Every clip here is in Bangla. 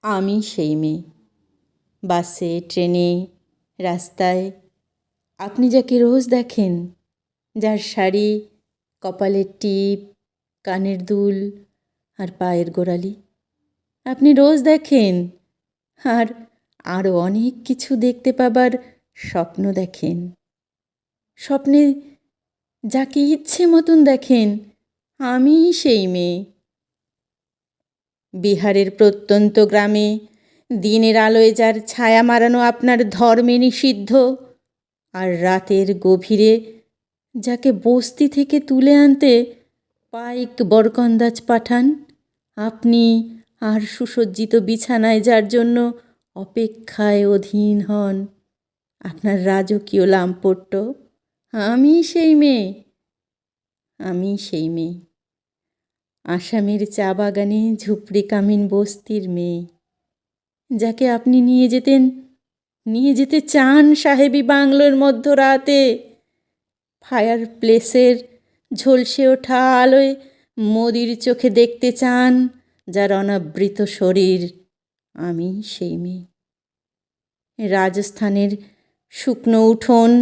আমি সেই মেয়ে। বাসে, ট্রেনে, রাস্তায় আপনি যাকে রোজ দেখেন, যার শাড়ি, কপালের টিপ, কানের দুল আর পায়ের গোড়ালি আপনি রোজ দেখেন, আর আরও অনেক কিছু দেখতে পাবার স্বপ্ন দেখেন। স্বপ্নে যাকে ইচ্ছে মতন দেখেন, আমি সেই মেয়ে। বিহারের প্রত্যন্ত গ্রামে দিনের আলোয় যার ছায়া মারানো আপনার ধর্মে নিষিদ্ধ, আর রাতের গভীরে যাকে বস্তি থেকে তুলে আনতে পাইক বরকন্দাজ পাঠান আপনি, আর সুসজ্জিত বিছানায় যার জন্য অপেক্ষায় অধীন হন আপনার রাজকীয় লামপট্য, আমি সেই মেয়ে। আমি সেই মেয়ে, আসামের চা বাগানে ঝুপড়ি কামিন বস্তির মেয়ে, যাকে আপনি নিয়ে যেতে চান সাহেবি বাংলোর মধ্যরাতে, ফায়ার প্লেসের ঝলসে ওঠা আলোয় মোদির চোখে দেখতে চান যার অনাবৃত শরীর, আমি সেই মেয়ে। রাজস্থানের শুকনো উঠোন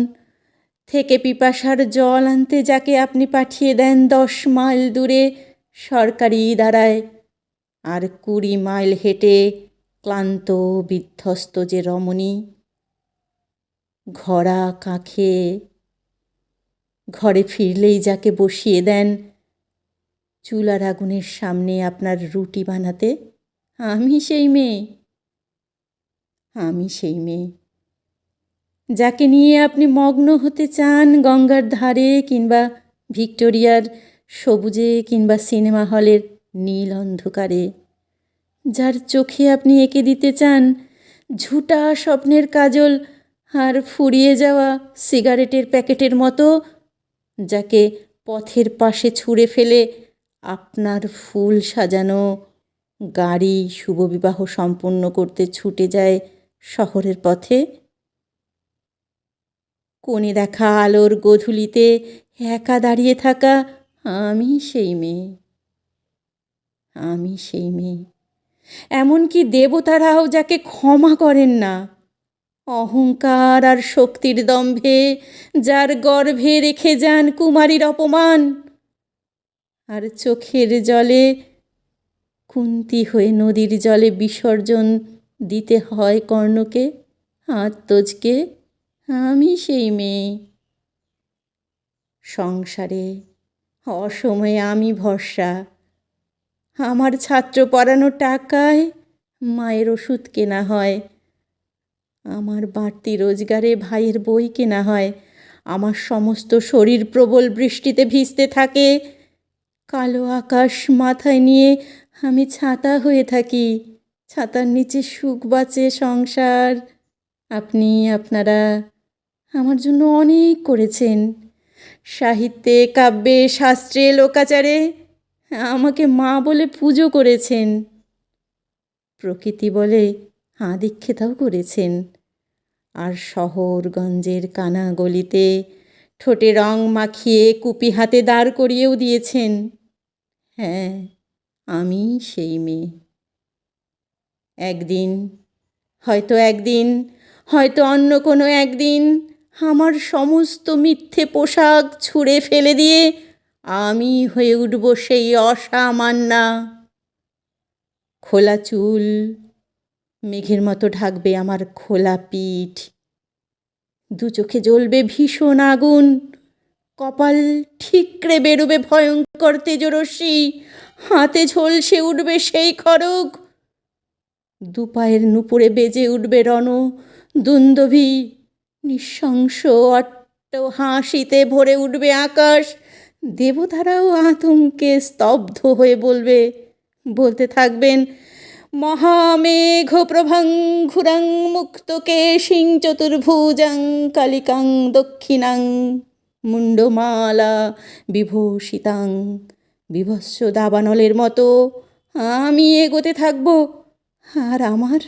থেকে পিপাসার জল আনতে যাকে আপনি পাঠিয়ে দেন 10 মাইল দূরে সরকারি দ্বারায়, আর 20 মাইল হেঁটে ক্লান্ত বিধ্বস্ত যে রমণী, ঘরা কাঁখে ঘরে ফিরলেই যাকে বসিয়ে দেন চুলার আগুনের সামনে আপনার রুটি বানাতে, আমি সেই মেয়ে। আমি সেই মেয়ে, যাকে নিয়ে আপনি মগ্ন হতে চান গঙ্গার ধারে, কিংবা ভিক্টোরিয়ার সবুজে, কিংবা সিনেমা হলের নীল অন্ধকারে, যার চোখে আপনি এঁকে দিতে চান ঝুটা স্বপ্নের কাজল আর ফুরিয়ে যাওয়া সিগারেটের প্যাকেটের মতো, যাকে পথের পাশে ছুঁড়ে ফেলে আপনার ফুল সাজানো গাড়ি শুভবিবাহ সম্পন্ন করতে ছুটে যায় শহরের পথে। কোণে দেখা আলোর গোধূলিতে একা দাঁড়িয়ে থাকা আমি সেই মেয়ে। আমি সেই মেয়ে, এমনকি দেবতারাও যাকে ক্ষমা করেন না, অহংকার আর শক্তির দম্ভে যার গর্ভে রেখে যান কুমারীর অপমান, আর চোখের জলে কুন্তি হয়ে নদীর জলে বিসর্জন দিতে হয় কর্ণকে, আত্মজকে, আমি সেই মেয়ে। সংসারে অসময়ে আমি ভরসা, আমার ছাত্র পড়ানোর টাকায় মায়ের ওষুধ কেনা হয়, আমার বাড়তি রোজগারে ভাইয়ের বই কেনা হয়, আমার সমস্ত শরীর প্রবল বৃষ্টিতে ভিজতে থাকে, কালো আকাশ মাথায় নিয়ে আমি ছাতা হয়ে থাকি, ছাতার নিচে সুখ বাঁচে সংসার। আপনারা আমার জন্য অনেক করেছেন, সাহিত্যে, কাব্যে, শাস্ত্রে, লোকাচারে আমাকে মা বলে পুজো করেছেন, প্রকৃতি বলে আদিক্ষেতাও করেছেন, আর শহরগঞ্জের কানা গলিতে ঠোঁটে রং মাখিয়ে কুপি হাতে দাঁড় করিয়েও দিয়েছেন। হ্যাঁ, আমি সেই মেয়ে। একদিন, হয়তো অন্য কোনো একদিন, আমার সমস্ত মিথ্যে পোশাক ছুঁড়ে ফেলে দিয়ে আমি হয়ে উঠব সেই অসামান্যা। খোলা চুল মেঘের মতো ঢাকবে আমার খোলা পিঠ, দু চোখে জ্বলবে ভীষণ আগুন, কপাল ঠিকরে বেরোবে ভয়ঙ্কর তেজরশ্মি, হাতে ঝলসে উঠবে সেই খড়গ, দুপায়ের নুপুরে বেজে উঠবে রণ দুন্দুভি, নৃশংস অট্ট হাসিতে ভরে উঠবে আকাশ, দেবতারাও আতঙ্কে স্তব্ধ হয়ে বলতে থাকবেন, মহামেঘ প্রভং ঘুরং মুক্তকেশিং চতুর্ভুজং কালিকাং দক্ষিণাং মুন্ডমালা বিভূষিতাং, বিভৎস দাবানলের মতো আমি এগোতে থাকব, আর আমার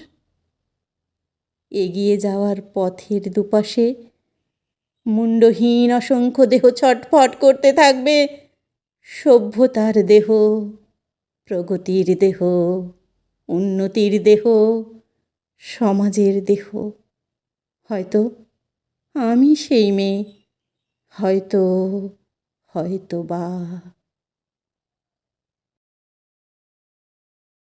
এগিয়ে যাওয়ার পথের দুপাশে মুন্ডহীন অসংখ্য দেহ ছটফট করতে থাকবে, সভ্যতার দেহ, প্রগতির দেহ, উন্নতির দেহ, সমাজের দেহ। হয়তো আমি সেই মেয়ে, হয়তো হয়তো বা।